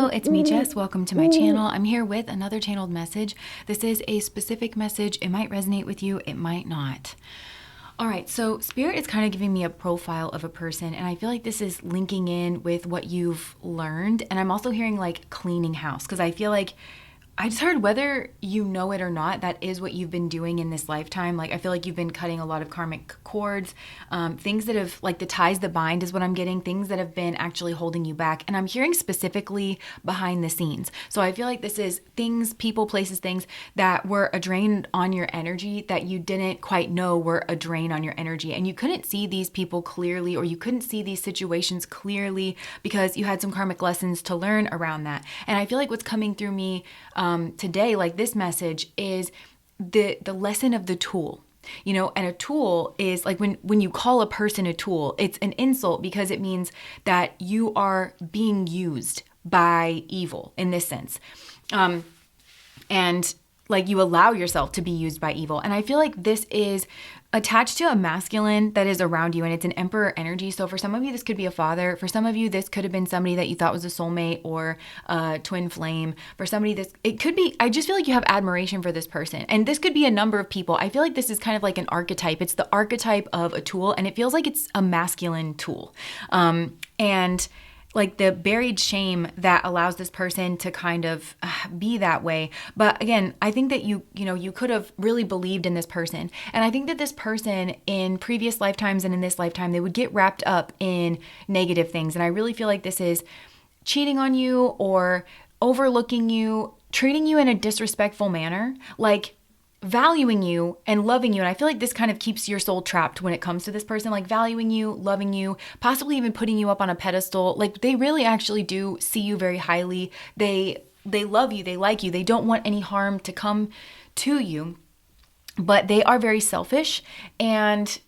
Hello, it's me, Jess. Welcome to my channel. I'm here with another channeled message. This is a specific message. It might resonate with you, it might not. All right, so Spirit is kind of giving me a profile of a person, and I feel like this is linking in with what you've learned. And I'm also hearing like cleaning house, because I feel like I just heard, whether you know it or not, that is what you've been doing in this lifetime. Like, I feel like you've been cutting a lot of karmic cords, things that have, like the ties that bind is what I'm getting, things that have been actually holding you back. And I'm hearing specifically behind the scenes. So I feel like this is things, people, places, things that were a drain on your energy that you didn't quite know were a drain on your energy. And you couldn't see these people clearly, or you couldn't see these situations clearly because you had some karmic lessons to learn around that. And I feel like what's coming through me today, like this message, is the lesson of the tool. You know, and a tool is like when you call a person a tool, it's an insult because it means that you are being used by evil in this sense. And like you allow yourself to be used by evil. And I feel like this is attached to a masculine that is around you, and it's an emperor energy. So for some of you, this could be a father. For some of you, this could have been somebody that you thought was a soulmate or a twin flame. For somebody, it could be, I just feel like you have admiration for this person. And this could be a number of people. I feel like this is kind of like an archetype. It's the archetype of a tool, and it feels like it's a masculine tool. And like the buried shame that allows this person to kind of be that way. But again, I think that you could have really believed in this person. And I think that this person in previous lifetimes and in this lifetime, they would get wrapped up in negative things. And I really feel like this is cheating on you or overlooking you, treating you in a disrespectful manner, like valuing you and loving you. And I feel like this kind of keeps your soul trapped when it comes to this person, like valuing you, loving you, possibly even putting you up on a pedestal. Like they really actually do see you very highly. They love you. They like you. They don't want any harm to come to you, but they are very selfish and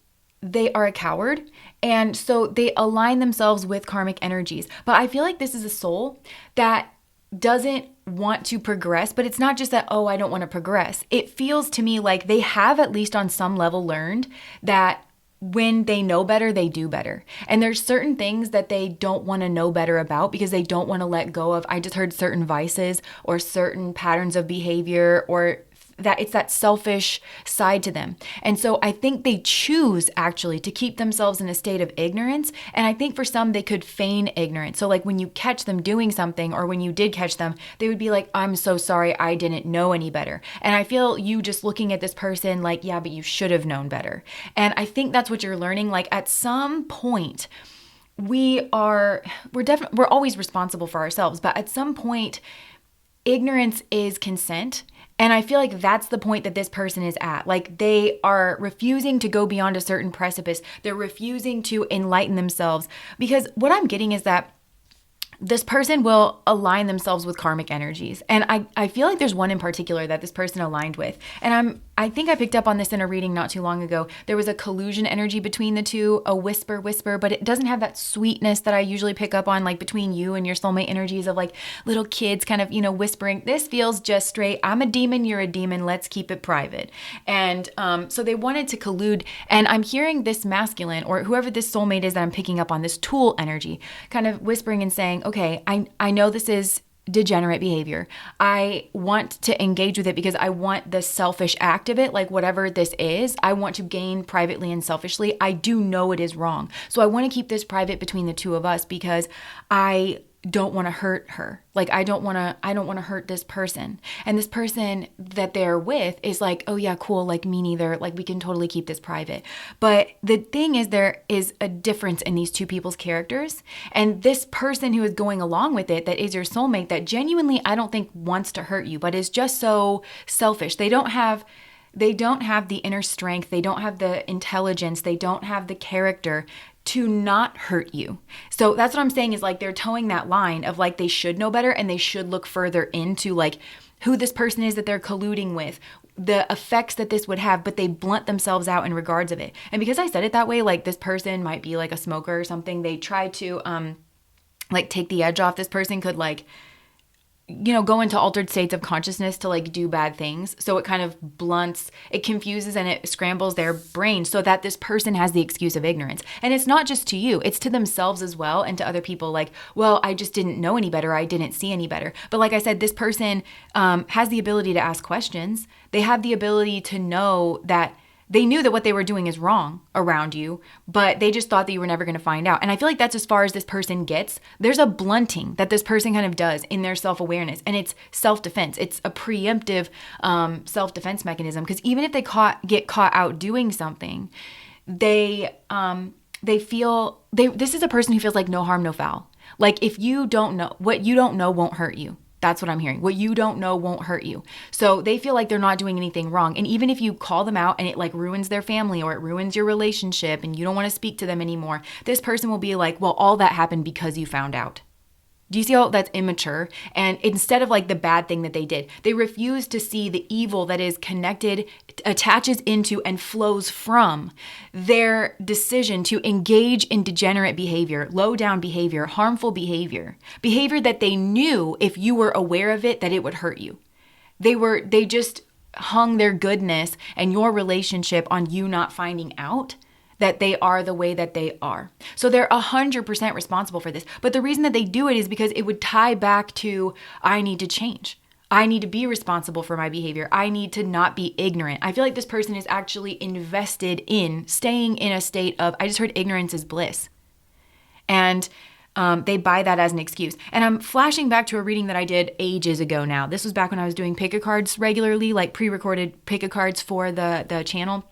they are a coward. And so they align themselves with karmic energies. But I feel like this is a soul that doesn't want to progress, but it's not just that, oh, I don't want to progress. It feels to me like they have at least on some level learned that when they know better, they do better. And there's certain things that they don't want to know better about because they don't want to let go of, I just heard, certain vices or certain patterns of behavior, or that it's that selfish side to them. And so I think they choose actually to keep themselves in a state of ignorance. And I think for some, they could feign ignorance. So like when you catch them doing something, or when you did catch them, they would be like, I'm so sorry, I didn't know any better. And I feel you just looking at this person like, yeah, but you should have known better. And I think that's what you're learning. Like at some point, we're always responsible for ourselves, but at some point, ignorance is consent. And I feel like that's the point that this person is at. Like they are refusing to go beyond a certain precipice. They're refusing to enlighten themselves, because what I'm getting is that this person will align themselves with karmic energies. And I feel like there's one in particular that this person aligned with. And I think I picked up on this in a reading not too long ago. There was a collusion energy between the two, a whisper, but it doesn't have that sweetness that I usually pick up on, like between you and your soulmate energies of like little kids kind of, whispering. This feels just straight, I'm a demon, you're a demon, let's keep it private. And so they wanted to collude. And I'm hearing this masculine, or whoever this soulmate is that I'm picking up on, this tool energy, kind of whispering and saying, okay, I know this is degenerate behavior. I want to engage with it because I want the selfish act of it, like whatever this is, I want to gain privately and selfishly. I do know it is wrong. So I want to keep this private between the two of us because I don't want to hurt her. Like I don't want to hurt this person. And this person that they're with is like, oh yeah, cool. Like me neither. Like we can totally keep this private. But the thing is, there is a difference in these two people's characters. And this person who is going along with it, that is your soulmate, that genuinely, I don't think wants to hurt you, but is just so selfish. They don't have the inner strength. They don't have the intelligence. They don't have the character to not hurt you. So that's what I'm saying, is like they're towing that line of like they should know better and they should look further into like who this person is that they're colluding with, the effects that this would have, but they blunt themselves out in regards of it. And because I said it that way, like this person might be like a smoker or something, they try to like take the edge off. This person could like go into altered states of consciousness to like do bad things. So it kind of blunts, it confuses and it scrambles their brain so that this person has the excuse of ignorance. And it's not just to you, it's to themselves as well and to other people like, well, I just didn't know any better. I didn't see any better. But like I said, this person has the ability to ask questions. They have the ability to know that they knew that what they were doing is wrong around you, but they just thought that you were never going to find out. And I feel like that's as far as this person gets. There's a blunting that this person kind of does in their self-awareness, and it's self-defense. It's a preemptive self-defense mechanism, because even if they get caught out doing something, they feel this is a person who feels like no harm, no foul. Like if you don't know, what you don't know won't hurt you. That's what I'm hearing. What you don't know won't hurt you. So they feel like they're not doing anything wrong. And even if you call them out and it like ruins their family or it ruins your relationship and you don't want to speak to them anymore, this person will be like, well, all that happened because you found out. Do you see how that's immature? And instead of like the bad thing that they did, they refuse to see the evil that is connected, attaches into, and flows from their decision to engage in degenerate behavior, low down behavior, harmful behavior that they knew if you were aware of it, that it would hurt you. They just hung their goodness and your relationship on you not finding out that they are the way that they are. So they're 100% responsible for this. But the reason that they do it is because it would tie back to, I need to change. I need to be responsible for my behavior. I need to not be ignorant. I feel like this person is actually invested in staying in a state of, I just heard ignorance is bliss. And they buy that as an excuse. And I'm flashing back to a reading that I did ages ago now. This was back when I was doing pick-a-cards regularly, like pre-recorded pick-a-cards for the channel.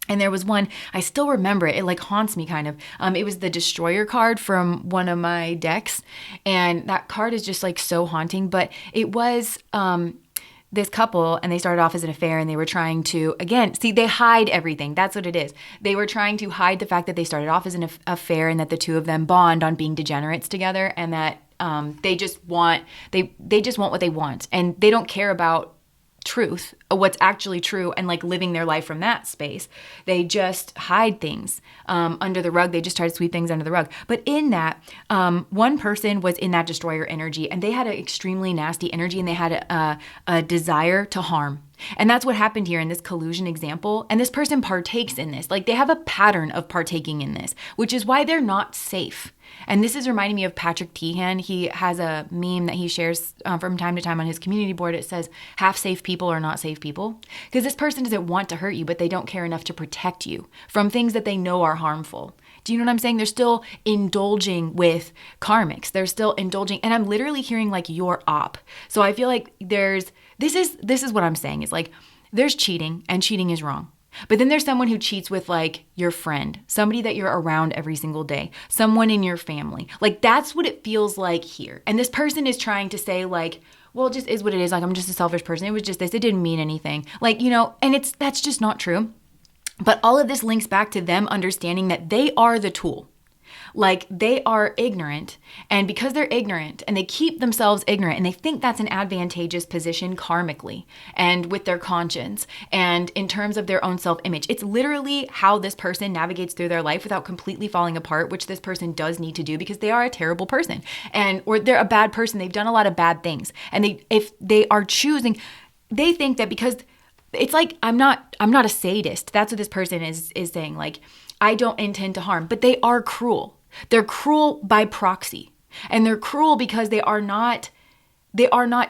And there was one, I still remember it. It like haunts me kind of. It was the Destroyer card from one of my decks. And that card is just like so haunting. But it was this couple, and they started off as an affair, and they were trying to, again, see, they hide everything. That's what it is. They were trying to hide the fact that they started off as an affair and that the two of them bond on being degenerates together, and that they just want what they want. And they don't care about truth, what's actually true, and like living their life from that space. They just hide things under the rug. They just try to sweep things under the rug. But in that, one person was in that destroyer energy, and they had an extremely nasty energy, and they had a desire to harm. And that's what happened here in this collusion example. And this person partakes in this. Like they have a pattern of partaking in this, which is why they're not safe. And this is reminding me of Patrick Teahan. He has a meme that he shares from time to time on his community board. It says, half safe people are not safe people. Because this person doesn't want to hurt you, but they don't care enough to protect you from things that they know are harmful. Do you know what I'm saying? They're still indulging with karmics. They're still indulging. And I'm literally hearing like your op. So I feel like this is what I'm saying is like, there's cheating, and cheating is wrong. But then there's someone who cheats with like your friend, somebody that you're around every single day, someone in your family. Like that's what it feels like here. And this person is trying to say like, well, it just is what it is. Like, I'm just a selfish person. It was just this. It didn't mean anything. Like, and that's just not true. But all of this links back to them understanding that they are the tool. Like they are ignorant, and because they're ignorant and they keep themselves ignorant and they think that's an advantageous position karmically and with their conscience and in terms of their own self-image, it's literally how this person navigates through their life without completely falling apart, which this person does need to do because they are a terrible person or they're a bad person. They've done a lot of bad things, and if they are choosing, they think that because it's like, I'm not a sadist. That's what this person is saying. Like, I don't intend to harm, but they are cruel. They're cruel by proxy, and they're cruel because they are not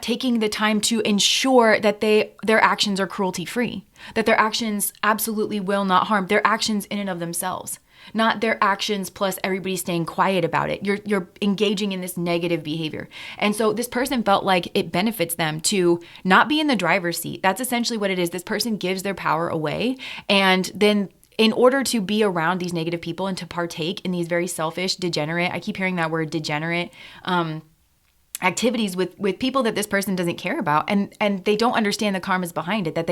taking the time to ensure that their actions are cruelty free, that their actions absolutely will not harm, their actions in and of themselves, not their actions plus everybody staying quiet about it. You're engaging in this negative behavior. And so this person felt like it benefits them to not be in the driver's seat. That's essentially what it is. This person gives their power away, and then in order to be around these negative people and to partake in these very selfish, degenerate, I keep hearing that word, degenerate, activities with people that this person doesn't care about, and they don't understand the karmas behind it, that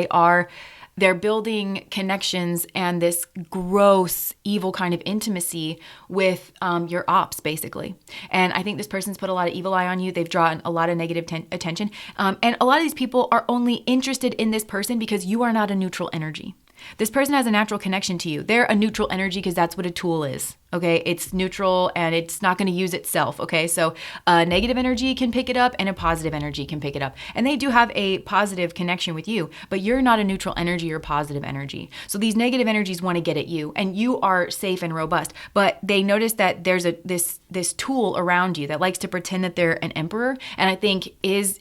they're building connections and this gross, evil kind of intimacy with your ops, basically. And I think this person's put a lot of evil eye on you. They've drawn a lot of negative attention. And a lot of these people are only interested in this person because you are not a neutral energy. This person has a natural connection to you. They're a neutral energy because that's what a tool is. Okay. It's neutral and it's not going to use itself. Okay. So a negative energy can pick it up and a positive energy can pick it up. And they do have a positive connection with you, but you're not a neutral energy, you're positive energy. So these negative energies want to get at you and you are safe and robust, but they notice that there's this tool around you that likes to pretend that they're an emperor. And I think is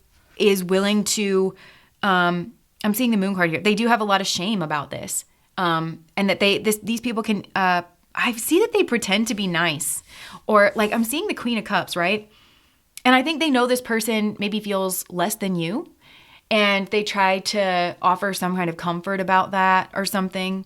willing to, I'm seeing the moon card here. They do have a lot of shame about this. And that these people can, I see that they pretend to be nice, or like I'm seeing the Queen of Cups, right? And I think they know this person maybe feels less than you, and they try to offer some kind of comfort about that or something.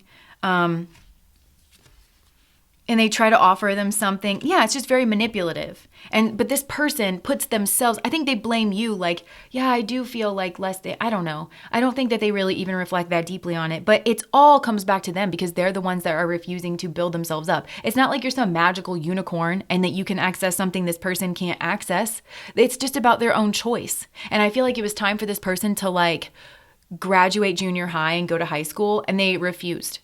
And they try to offer them something. Yeah, it's just very manipulative. But this person puts themselves, I think they blame you like, yeah, I do feel like less than, I don't know. I don't think that they really even reflect that deeply on it, but it all comes back to them because they're the ones that are refusing to build themselves up. It's not like you're some magical unicorn and that you can access something this person can't access. It's just about their own choice. And I feel like it was time for this person to like graduate junior high and go to high school, and they refused.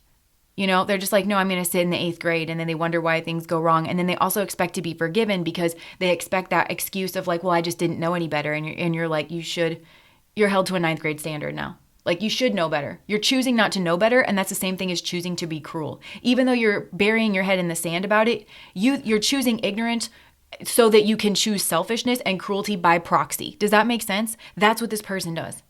You know, they're just like, no, I'm going to sit in the 8th grade. And then they wonder why things go wrong. And then they also expect to be forgiven because they expect that excuse of like, well, I just didn't know any better. And you're like, you're held to a 9th grade standard now. Like you should know better. You're choosing not to know better. And that's the same thing as choosing to be cruel. Even though you're burying your head in the sand about it, you're choosing ignorance so that you can choose selfishness and cruelty by proxy. Does that make sense? That's what this person does.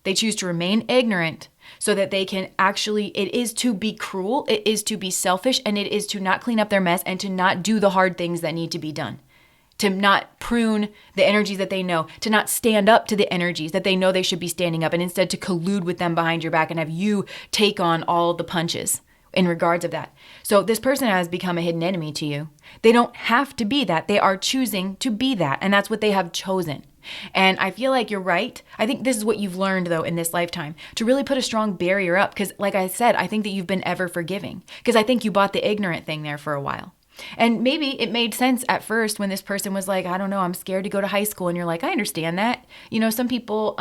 They choose to remain ignorant so that they can actually, it is to be cruel, it is to be selfish, and it is to not clean up their mess and to not do the hard things that need to be done. To not prune the energies that they know, to not stand up to the energies that they know they should be standing up, and instead to collude with them behind your back and have you take on all the punches in regards of that. So this person has become a hidden enemy to you. They don't have to be that. They are choosing to be that, and that's what they have chosen. And I feel like you're right. I think this is what you've learned, though, in this lifetime, to really put a strong barrier up. Because like I said, I think that you've been ever forgiving. Because I think you bought the ignorant thing there for a while. And maybe it made sense at first when this person was like, I don't know, I'm scared to go to high school. And you're like, I understand that. You know, some people,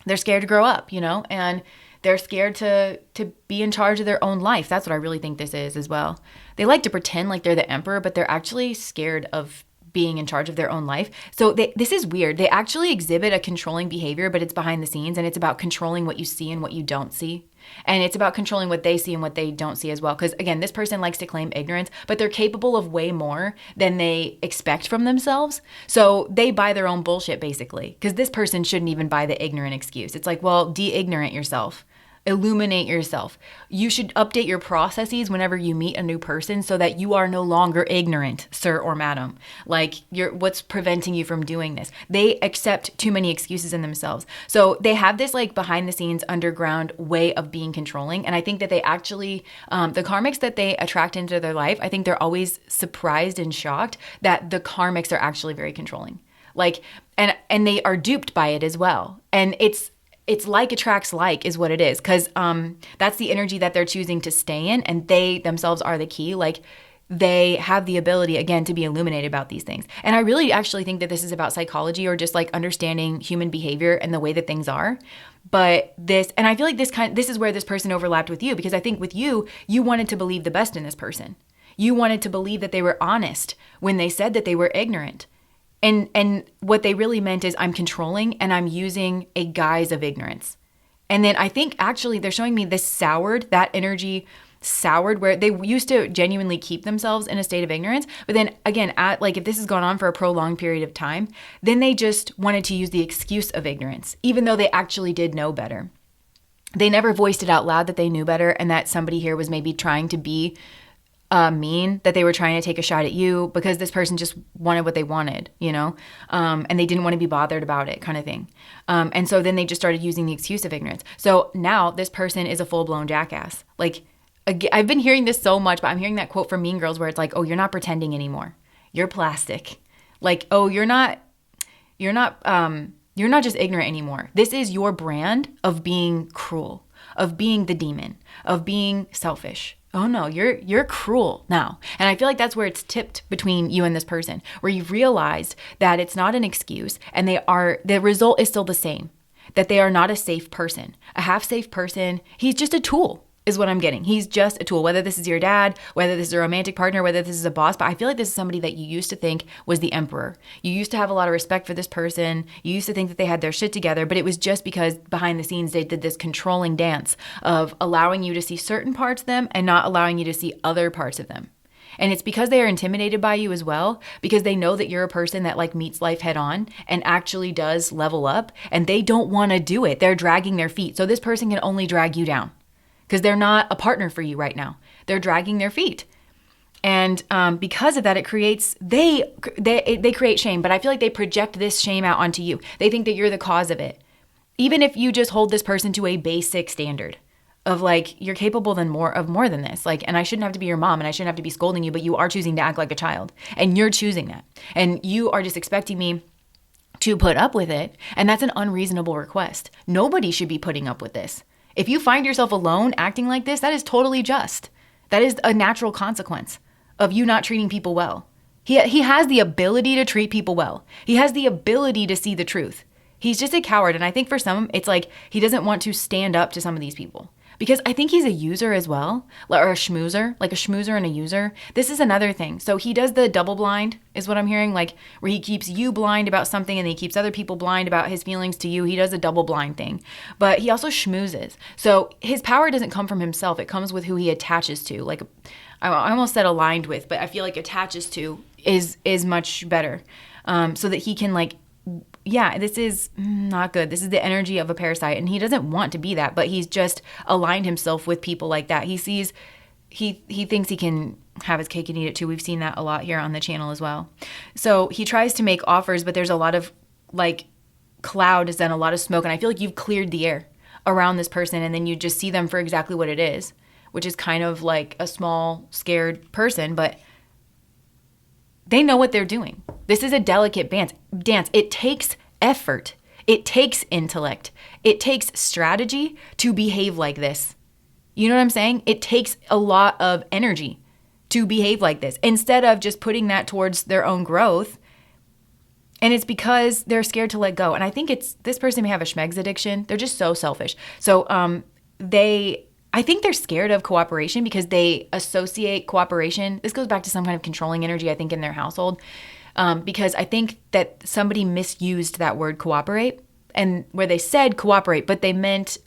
they're scared to grow up, you know, and they're scared to be in charge of their own life. That's what I really think this is as well. They like to pretend like they're the emperor, but they're actually scared of being in charge of their own life. So this is weird. They actually exhibit a controlling behavior, but it's behind the scenes, and it's about controlling what you see and what you don't see. And it's about controlling what they see and what they don't see as well. Because again, this person likes to claim ignorance, but they're capable of way more than they expect from themselves. So they buy their own bullshit basically, because this person shouldn't even buy the ignorant excuse. It's like, well, de-ignorant yourself. Illuminate yourself. You should update your processes whenever you meet a new person so that you are no longer ignorant, sir or madam. Like, what's preventing you from doing this? They accept too many excuses in themselves. So they have this like behind the scenes underground way of being controlling. And I think that they actually, the karmics that they attract into their life, I think they're always surprised and shocked that the karmics are actually very controlling. Like, and they are duped by it as well. And it's like attracts like is what it is, because that's the energy that they're choosing to stay in, and they themselves are the key. Like they have the ability, again, to be illuminated about these things. And I really actually think that this is about psychology or just like understanding human behavior and the way that things are. But and I feel like this is where this person overlapped with you, because I think with you wanted to believe the best in this person. You wanted to believe that they were honest when they said that they were ignorant. And what they really meant is I'm controlling and I'm using a guise of ignorance. And then I think actually they're showing me this that energy soured, where they used to genuinely keep themselves in a state of ignorance. But then again, if this has gone on for a prolonged period of time, then they just wanted to use the excuse of ignorance, even though they actually did know better. They never voiced it out loud that they knew better and that somebody here was maybe trying to be mean, that they were trying to take a shot at you because this person just wanted what they wanted, you know, and they didn't want to be bothered about it, kind of thing. And so then they just started using the excuse of ignorance. So now this person is a full-blown jackass. Like, I've been hearing this so much, but I'm hearing that quote from Mean Girls where it's like, oh, you're not pretending anymore. You're plastic. Like, oh, you're not just ignorant anymore. This is your brand of being cruel, of being the demon, of being selfish. Oh no, you're cruel now. And I feel like that's where it's tipped between you and this person, where you've realized that it's not an excuse and the result is still the same, that they are not a safe person. A half safe person, he's just a tool. is what I'm getting. He's just a tool, whether this is your dad, whether this is a romantic partner, whether this is a boss. But I feel like this is somebody that you used to think was the emperor. You used to have a lot of respect for this person. You used to think that they had their shit together, but it was just because behind the scenes they did this controlling dance of allowing you to see certain parts of them and not allowing you to see other parts of them. And it's because they are intimidated by you as well, because they know that you're a person that like meets life head on and actually does level up, and they don't want to do it. They're dragging their feet. So this person can only drag you down because they're not a partner for you right now. They're dragging their feet. And because of that, it creates, they create shame, but I feel like they project this shame out onto you. They think that you're the cause of it. Even if you just hold this person to a basic standard of like, you're capable of more than this. Like, and I shouldn't have to be your mom and I shouldn't have to be scolding you, but you are choosing to act like a child and you're choosing that. And you are just expecting me to put up with it. And that's an unreasonable request. Nobody should be putting up with this. If you find yourself alone acting like this, that is totally just. That is a natural consequence of you not treating people well. He has the ability to treat people well. He has the ability to see the truth. He's just a coward. And I think for some, it's like he doesn't want to stand up to some of these people. Because I think he's a user as well, or a schmoozer, like a schmoozer and a user. This is another thing. So he does the double blind, is what I'm hearing, like where he keeps you blind about something and he keeps other people blind about his feelings to you. He does a double blind thing, but he also schmoozes. So his power doesn't come from himself. It comes with who he attaches to. Like I almost said aligned with, but I feel like attaches to is much better. So that he can like, yeah, this is not good. This is the energy of a parasite. And he doesn't want to be that, but he's just aligned himself with people like that. He thinks he can have his cake and eat it too. We've seen that a lot here on the channel as well. So he tries to make offers, but there's a lot of like cloud and a lot of smoke. And I feel like you've cleared the air around this person. And then you just see them for exactly what it is, which is kind of like a small, scared person, but they know what they're doing. This is a delicate dance. It takes effort. It takes intellect. It takes strategy to behave like this. You know what I'm saying? It takes a lot of energy to behave like this instead of just putting that towards their own growth. And it's because they're scared to let go. And I think this person may have a schmegs addiction. They're just so selfish. So I think they're scared of cooperation because they associate cooperation. This goes back to some kind of controlling energy, I think, in their household. Because I think that somebody misused that word cooperate, and where they said cooperate, but they meant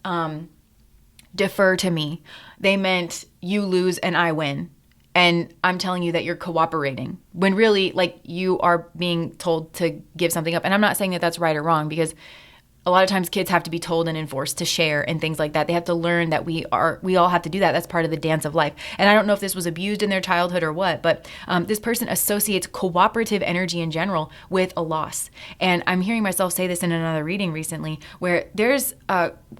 defer to me. They meant you lose and I win. And I'm telling you that you're cooperating when really like you are being told to give something up. And I'm not saying that that's right or wrong, because a lot of times kids have to be told and enforced to share and things like that. They have to learn that we all have to do that. That's part of the dance of life. And I don't know if this was abused in their childhood or what, but this person associates cooperative energy in general with a loss. And I'm hearing myself say this in another reading recently, where there's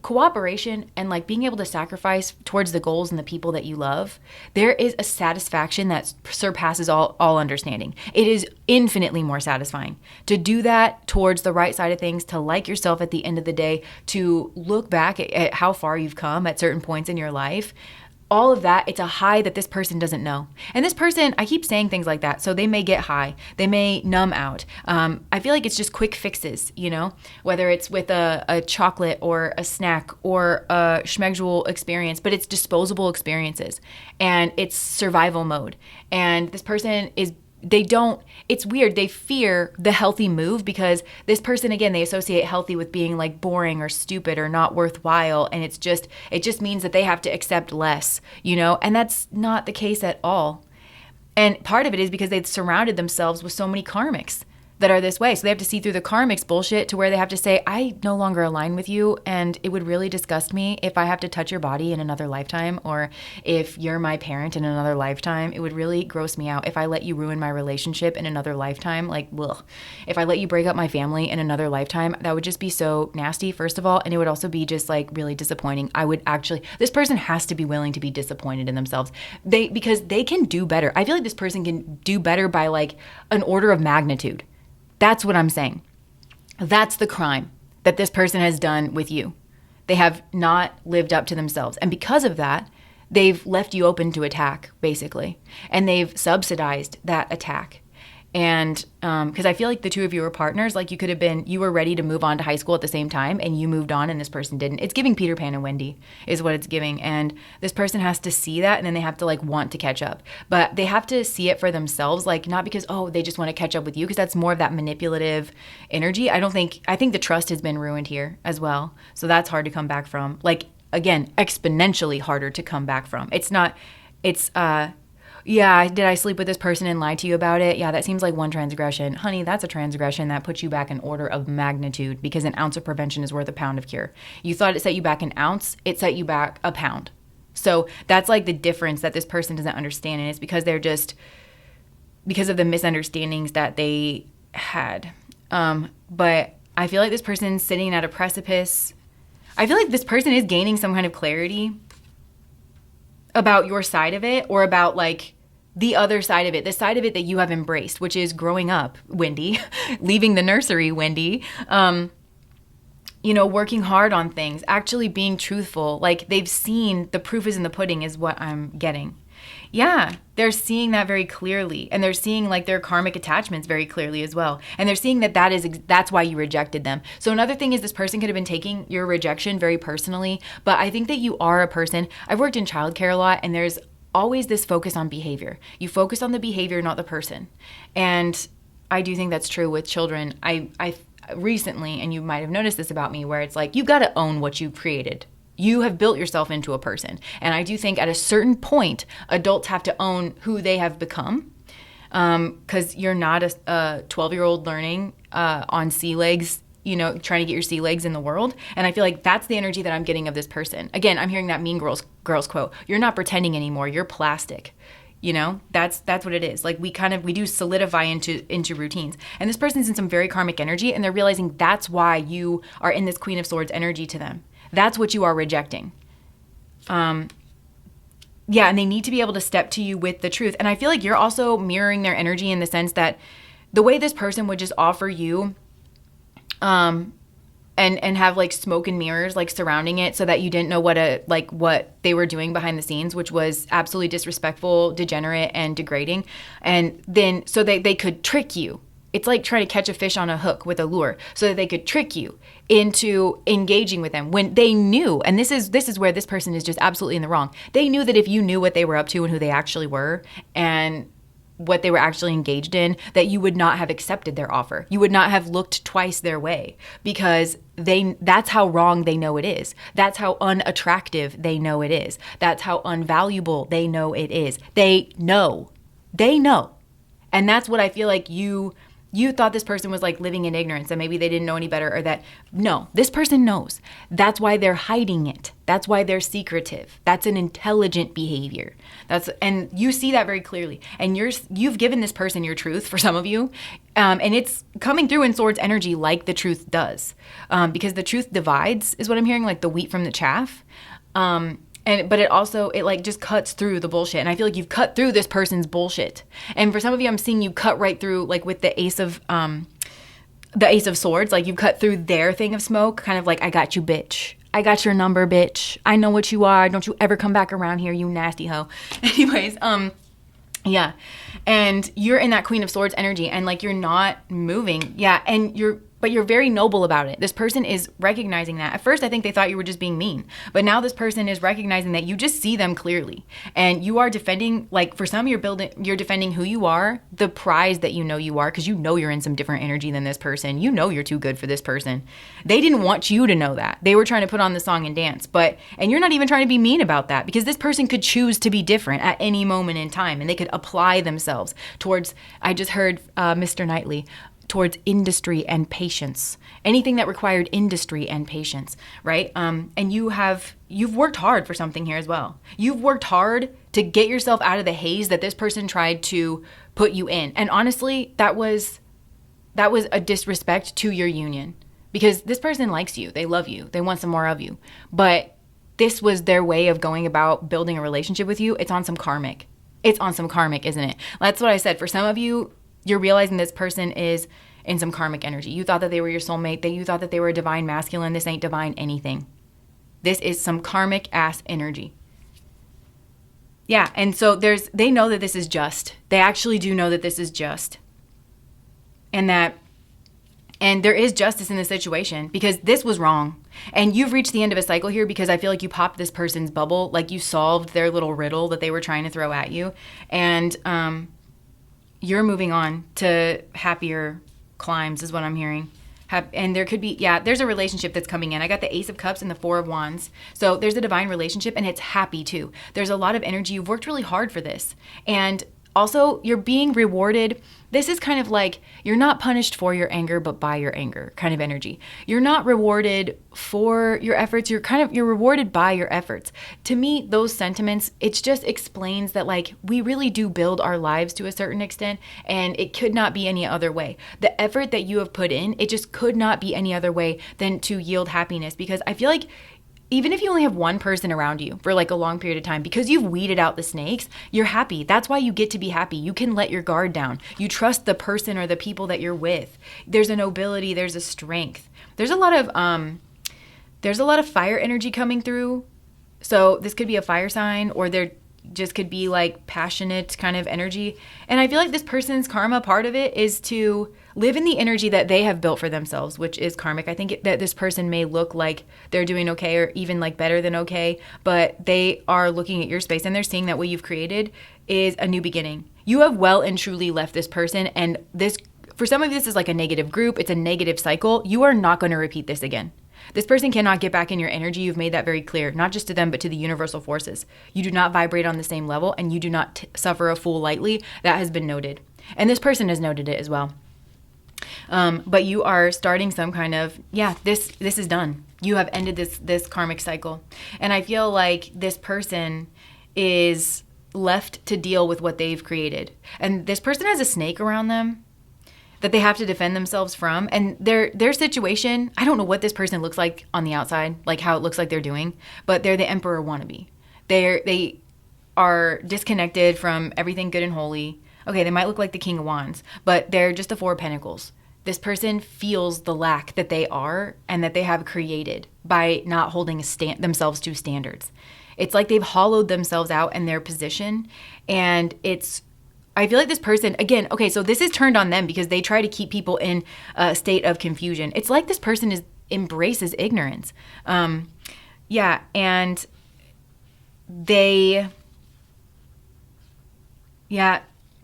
cooperation and like being able to sacrifice towards the goals and the people that you love. There is a satisfaction that surpasses all understanding. It is infinitely more satisfying to do that towards the right side of things, to like yourself at the end of the day, to look back at how far you've come at certain points in your life. All of that, it's a high that this person doesn't know. And this person, I keep saying things like that, so they may get high. They may numb out. I feel like it's just quick fixes, you know, whether it's with a chocolate or a snack or a schmegsual experience, but it's disposable experiences and it's survival mode. And this person it's weird. They fear the healthy move because this person, again, they associate healthy with being like boring or stupid or not worthwhile. And it just means that they have to accept less, you know, and that's not the case at all. And part of it is because they've surrounded themselves with so many karmics that are this way. So they have to see through the karmics bullshit to where they have to say, I no longer align with you, and it would really disgust me if I have to touch your body in another lifetime, or if you're my parent in another lifetime. It would really gross me out if I let you ruin my relationship in another lifetime. Like, ugh. If I let you break up my family in another lifetime, that would just be so nasty, first of all, and it would also be just like really disappointing. This person has to be willing to be disappointed in themselves. Because they can do better. I feel like this person can do better by like an order of magnitude. That's what I'm saying. That's the crime that this person has done with you. They have not lived up to themselves. And because of that, they've left you open to attack, basically. And they've subsidized that attack. And because I feel like the two of you were partners, like you were ready to move on to high school at the same time and you moved on and this person didn't. It's giving Peter Pan and Wendy is what it's giving. And this person has to see that and then they have to like want to catch up. But they have to see it for themselves, like not because, oh, they just want to catch up with you, because that's more of that manipulative energy. I think the trust has been ruined here as well. So that's hard to come back from. Like, again, exponentially harder to come back from. Yeah, did I sleep with this person and lie to you about it? Yeah, that seems like one transgression. Honey, that's a transgression that puts you back an order of magnitude, because an ounce of prevention is worth a pound of cure. You thought it set you back an ounce, it set you back a pound. So that's like the difference that this person doesn't understand, and it's because because of the misunderstandings that they had. But I feel like this person's sitting at a precipice. I feel like this person is gaining some kind of clarity about your side of it, or about like the other side of it, the side of it that you have embraced, which is growing up, Wendy, leaving the nursery, Wendy, working hard on things, actually being truthful. Like, they've seen the proof is in the pudding is what I'm getting. Yeah, they're seeing that very clearly, and they're seeing like their karmic attachments very clearly as well. And they're seeing that's why you rejected them. So another thing is, this person could have been taking your rejection very personally, but I think that you are a person. I've worked in childcare a lot, and there's always this focus on behavior. You focus on the behavior, not the person. And I do think that's true with children. I recently, and you might have noticed this about me, where it's like, you've got to own what you've created. You have built yourself into a person. And I do think at a certain point, adults have to own who they have become. Because you're not a 12-year-old learning on sea legs, trying to get your sea legs in the world. And I feel like that's the energy that I'm getting of this person. Again, I'm hearing that Mean Girls quote, you're not pretending anymore, you're plastic. That's what it is. Like, we do solidify into routines. And this person's in some very karmic energy, and they're realizing that's why you are in this Queen of Swords energy to them. That's what you are rejecting. And they need to be able to step to you with the truth. And I feel like you're also mirroring their energy, in the sense that the way this person would just offer you and have like smoke and mirrors like surrounding it, so that you didn't know what they were doing behind the scenes, which was absolutely disrespectful, degenerate, and degrading. And then so they could trick you. It's like trying to catch a fish on a hook with a lure, so that they could trick you into engaging with them, when they knew, and this is where this person is just absolutely in the wrong. They knew that if you knew what they were up to and who they actually were and what they were actually engaged in, that you would not have accepted their offer. You would not have looked twice their way, because that's how wrong they know it is. That's how unattractive they know it is. That's how unvaluable they know it is. They know. And that's what I feel like you thought this person was like living in ignorance, and maybe they didn't know any better, or that, no, this person knows. That's why they're hiding it. That's why they're secretive. That's an intelligent behavior. And you see that very clearly. And you've given this person your truth, for some of you, and it's coming through in Swords energy like the truth does, because the truth divides, is what I'm hearing, like the wheat from the chaff. But it like just cuts through the bullshit. And I feel like you've cut through this person's bullshit. And for some of you, I'm seeing you cut right through, like with the Ace of Swords, like you've cut through their thing of smoke, kind of like, I got you, bitch. I got your number, bitch. I know what you are. Don't you ever come back around here, you nasty hoe. Anyways, yeah. And you're in that Queen of Swords energy, and like you're not moving. Yeah. And but you're very noble about it. This person is recognizing that. At first, I think they thought you were just being mean. But now this person is recognizing that you just see them clearly. And you are defending, like for some, you're defending who you are, the prize that you know you are, because you know you're in some different energy than this person. You know you're too good for this person. They didn't want you to know that. They were trying to put on the song and dance. And you're not even trying to be mean about that, because this person could choose to be different at any moment in time, and they could apply themselves towards, I just heard Mr. Knightley, towards industry and patience. Anything that required industry and patience, right? And you've worked hard for something here as well. You've worked hard to get yourself out of the haze that this person tried to put you in. And honestly, that was a disrespect to your union, because this person likes you. They love you. They want some more of you. But this was their way of going about building a relationship with you. It's on some karmic, isn't it? That's what I said. For some of you, you're realizing this person is in some karmic energy. You thought that they were your soulmate, that you thought that they were a divine masculine. This ain't divine anything. This is some karmic ass energy. Yeah, and so they know that this is just. They actually do know that this is just. And there is justice in this situation because this was wrong. And you've reached the end of a cycle here because I feel like you popped this person's bubble, like you solved their little riddle that they were trying to throw at you. And you're moving on to happier climbs is what I'm hearing. And there could be, there's a relationship that's coming in. I got the Ace of Cups and the Four of Wands. So there's a divine relationship and it's happy too. There's a lot of energy. You've worked really hard for this. And also, you're being rewarded. This is kind of like you're not punished for your anger, but by your anger kind of energy. You're not rewarded for your efforts. You're rewarded by your efforts. To me, those sentiments, it just explains that like we really do build our lives to a certain extent, and it could not be any other way. The effort that you have put in, it just could not be any other way than to yield happiness, because I feel like even if you only have one person around you for like a long period of time, because you've weeded out the snakes, you're happy. That's why you get to be happy. You can let your guard down. You trust the person or the people that you're with. There's a nobility, there's a strength. There's a lot of fire energy coming through. So this could be a fire sign, or there just could be like passionate kind of energy. And I feel like this person's karma, part of it is to live in the energy that they have built for themselves, which is karmic. I think that this person may look like they're doing okay or even like better than okay, but they are looking at your space and they're seeing that what you've created is a new beginning. You have well and truly left this person, and this, for some of this is like a negative group. It's a negative cycle. You are not going to repeat this again. This person cannot get back in your energy. You've made that very clear, not just to them, but to the universal forces. You do not vibrate on the same level, and you do not suffer a fool lightly. That has been noted. And this person has noted it as well. But you are starting some kind of, this is done. You have ended this karmic cycle. And I feel like this person is left to deal with what they've created. And this person has a snake around them that they have to defend themselves from. And their situation, I don't know what this person looks like on the outside, like how it looks like they're doing, but they're the emperor wannabe. They are disconnected from everything good and holy. Okay, they might look like the King of Wands, but they're just the Four of Pentacles. This person feels the lack that they are and that they have created by not holding themselves to standards. It's like they've hollowed themselves out in their position, and I feel like this person, again, okay, so this is turned on them because they try to keep people in a state of confusion. It's like this person embraces ignorance. And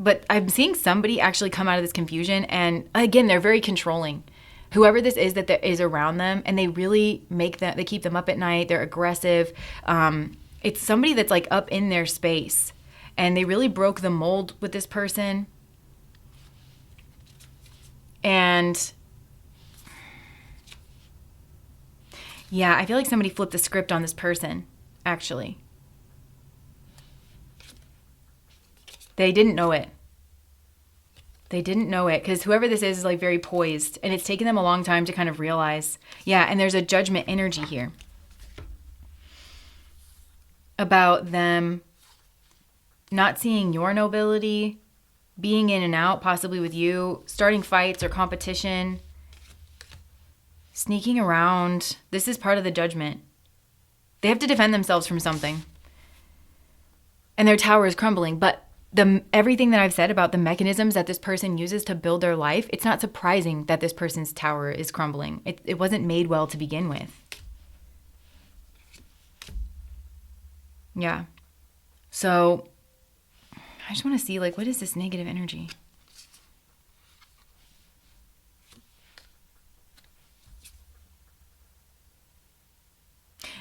but I'm seeing somebody actually come out of this confusion, and again, they're very controlling. Whoever this is that is around them, and they really they keep them up at night. They're aggressive. It's somebody that's like up in their space, and they really broke the mold with this person. And I feel like somebody flipped the script on this person, actually. They didn't know it. Because whoever this is like very poised, and it's taken them a long time to kind of realize. And there's a judgment energy here about them not seeing your nobility, being in and out, possibly with you, starting fights or competition, sneaking around. This is part of the judgment. They have to defend themselves from something. And their tower is crumbling, but everything that I've said about the mechanisms that this person uses to build their life, it's not surprising that this person's tower is crumbling. It wasn't made well to begin with. So I just want to see, like, what is this negative energy?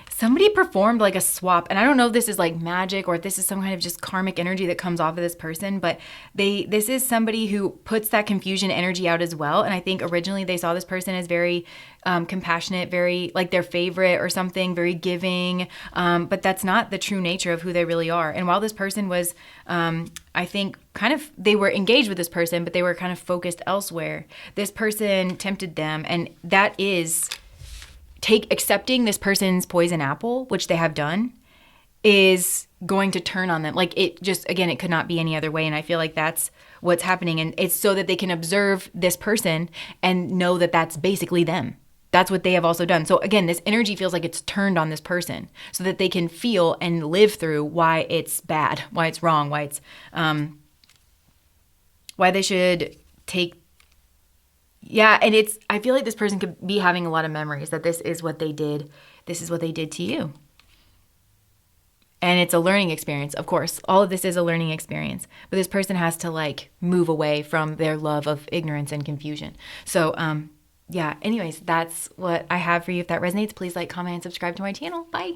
Somebody performed like a swap, and I don't know if this is like magic or if this is some kind of just karmic energy that comes off of this person, but this is somebody who puts that confusion energy out as well. And I think originally they saw this person as very compassionate, very like their favorite or something, very giving, but that's not the true nature of who they really are. And while this person was, I think they were engaged with this person, but they were kind of focused elsewhere. This person tempted them, and that is accepting this person's poison apple, which they have done, is going to turn on them. Like it could not be any other way. And I feel like that's what's happening. And it's so that they can observe this person and know that that's basically them. That's what they have also done. So again, this energy feels like it's turned on this person so that they can feel and live through why it's bad, why it's wrong, why they should take Yeah, and I feel like this person could be having a lot of memories that this is what they did. This is what they did to you. And it's a learning experience, of course. All of this is a learning experience. But this person has to like move away from their love of ignorance and confusion. So, yeah, anyways, that's what I have for you. If that resonates, please like, comment, and subscribe to my channel. Bye.